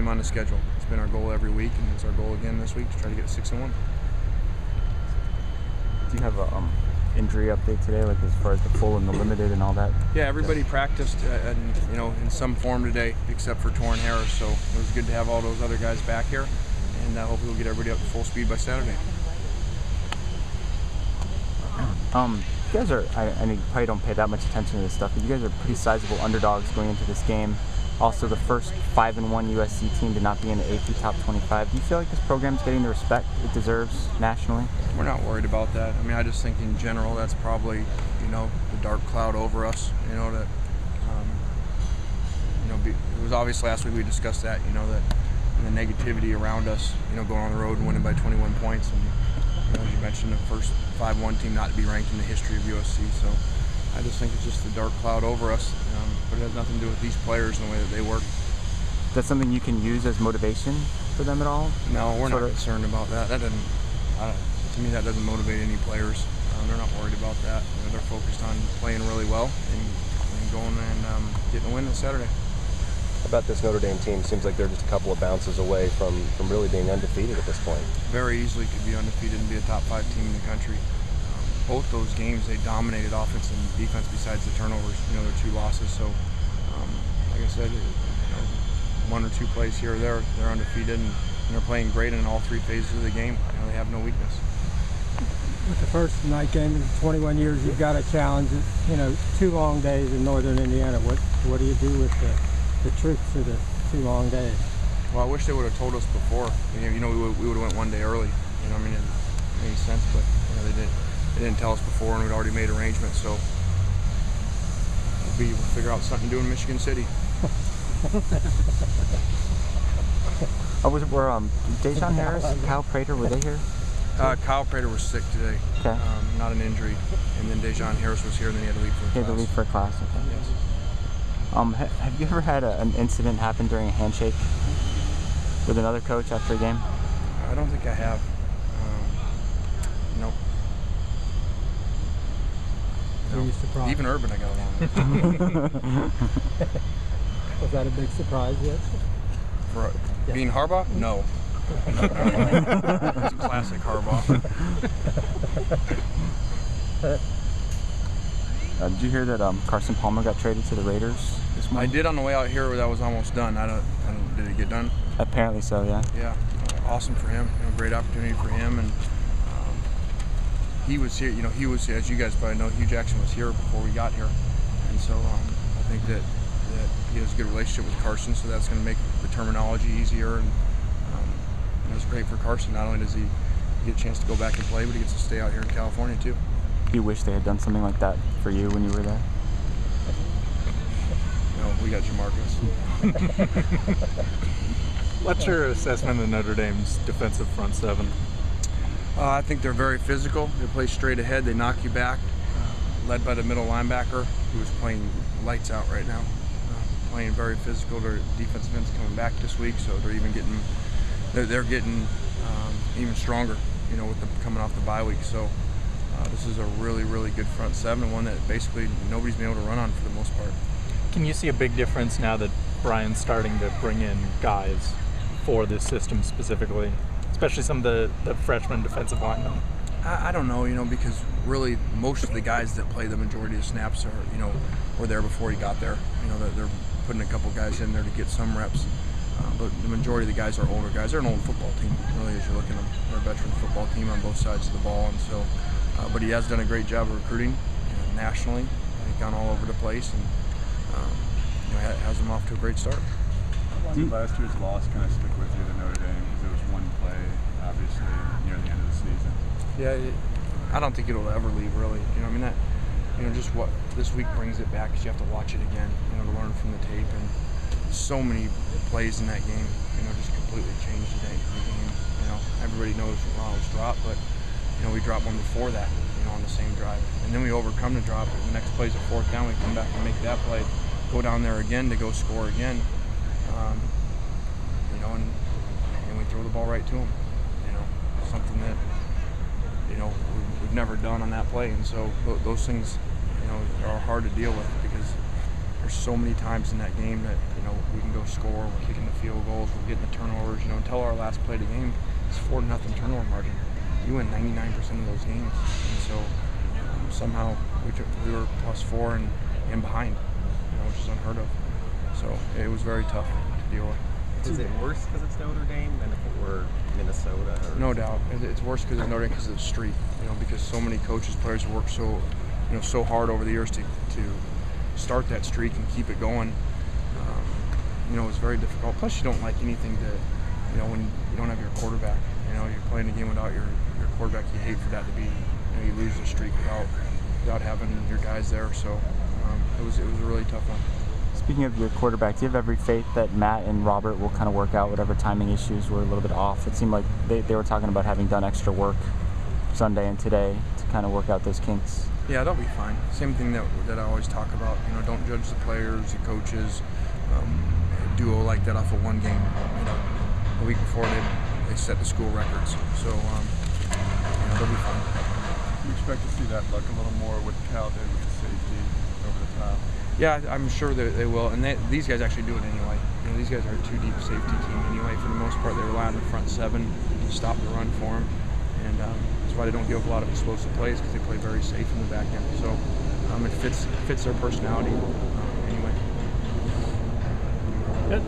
on the schedule. It's been our goal every week, and it's our goal again this week to try to get 6-1. Do you have a injury update today, like as far as the full and the limited and all that? Yeah, everybody practiced in some form today except for Torrin Harris, so it was good to have all those other guys back here, and hopefully we'll get everybody up to full speed by Saturday. You guys are, I know you probably don't pay that much attention to this stuff, but you guys are pretty sizable underdogs going into this game. Also, the first 5-1 USC team to not be in the AP top 25. Do you feel like this program is getting the respect it deserves nationally? We're not worried about that. I mean, I just think in general that's probably, the dark cloud over us. It was obvious last week we discussed that, that the negativity around us, going on the road and winning by 21 points. And as you mentioned, the first 5-1 team not to be ranked in the history of USC. So I just think it's just the dark cloud over us. But it has nothing to do with these players and the way that they work. Is that something you can use as motivation for them at all? No, we're not concerned about that. To me, that doesn't motivate any players. They're not worried about that. They're focused on playing really well and going and getting a win this Saturday. How about this Notre Dame team? Seems like they're just a couple of bounces away from really being undefeated at this point. Very easily could be undefeated and be a top 5 team in the country. Both those games, they dominated offense and defense besides the turnovers. Their 2 losses. So, like I said, 1 or 2 plays here or there, they're undefeated and they're playing great in all 3 phases of the game. They have no weakness. With the first night game in 21 years, you've got a challenge. 2 long days in northern Indiana. What do you do with the troops for the 2 long days? Well, I wish they would have told us before. We would have went 1 day early. It didn't make sense, but they didn't. They didn't tell us before, and we'd already made arrangements, so we'll figure out something to do in Michigan City. Were Dejan Harris, Kyle Prater, were they here? Kyle Prater was sick today, okay. Not an injury, and then Dejan Harris was here, and then he had to leave for a class. He had to leave for a class, okay. Yes. Have you ever had an incident happen during a handshake with another coach after a game? I don't think I have. Nope. Were you surprised? Even Urban I got along with. Was that a big surprise yet? For being Harbaugh? No. It's classic Harbaugh. Did you hear that Carson Palmer got traded to the Raiders this morning? I did on the way out here. That was almost done. Did it get done? Apparently so, yeah. Yeah, awesome for him. Great opportunity for him, and he was here. He was, as you guys probably know, Hugh Jackson was here before we got here, and so I think that he has a good relationship with Carson, so that's going to make the terminology easier, and it's great for Carson. Not only does he get a chance to go back and play, but he gets to stay out here in California too. Do you wish they had done something like that for you when you were there? No, we got Jamarcus. What's your assessment of Notre Dame's defensive front 7? I think they're very physical. They play straight ahead. They knock you back. Led by the middle linebacker, who is playing lights out right now. Playing very physical. Their defensive end's coming back this week, so they're even getting even stronger. With them coming off the bye week. So this is a really, really good front 7, and one that basically nobody's been able to run on for the most part. Can you see a big difference now that Brian's starting to bring in guys for this system specifically? Especially some of the freshman defensive linemen. I don't know, because really most of the guys that play the majority of snaps are, were there before he got there. They're putting a couple guys in there to get some reps. But the majority of the guys are older guys. They're an old football team, really, as you look at them. They're a veteran football team on both sides of the ball, and so. But he has done a great job of recruiting nationally. He's gone all over the place, and has them off to a great start. How long did last year's loss kind of stick with you to Notre Dame? Because it was 1 play, obviously, near the end of the season. Yeah, I don't think it'll ever leave, really. Just what this week brings it back, because you have to watch it again, to learn from the tape. And so many plays in that game, just completely changed the game. Everybody knows Ronald's drop, but we dropped one before that, on the same drive. And then we overcome the drop. The next play's a 4th down. We come back and make that play, go down there again to go score again. And we throw the ball right to him. Something that, we've never done on that play. And so those things, are hard to deal with, because there's so many times in that game that, you know, we can go score, we're kicking the field goals, we're getting the turnovers, you know, until our last play of the game, it's 4-0 turnover margin. You win 99% of those games. And so somehow we were +4 and behind, you know, which is unheard of. So it was very tough to deal with. Is it worse because it's Notre Dame than if it were Minnesota? Or No doubt. It's worse because it's Notre Dame because of the streak, you know, because so many coaches, players have worked so, you know, so hard over the years to start that streak and keep it going. You know, it's very difficult. Plus, you don't like anything to, you know, when you don't have your quarterback. You know, you're playing a game without your quarterback. You hate for that to be, you know, you lose the streak without having your guys there. So it was a really tough one. Speaking of your quarterback, do you have every faith that Matt and Robert will kind of work out whatever timing issues were a little bit off? It seemed like they were talking about having done extra work Sunday and today to kind of work out those kinks. Yeah, they'll be fine. Same thing that I always talk about. You know, don't judge the players, the coaches. Duo like that off of one game. You know, a week before they set the school records. So you know, they'll be fine. You expect to see that look a little more with Cal did with the safety over the top. Yeah, I'm sure they will, and these guys actually do it anyway. You know, these guys are a 2-deep safety team anyway. For the most part, they rely on the front 7 to stop the run for them, and that's why they don't give up a lot of explosive plays because they play very safe in the back end. So it fits their personality anyway. Good.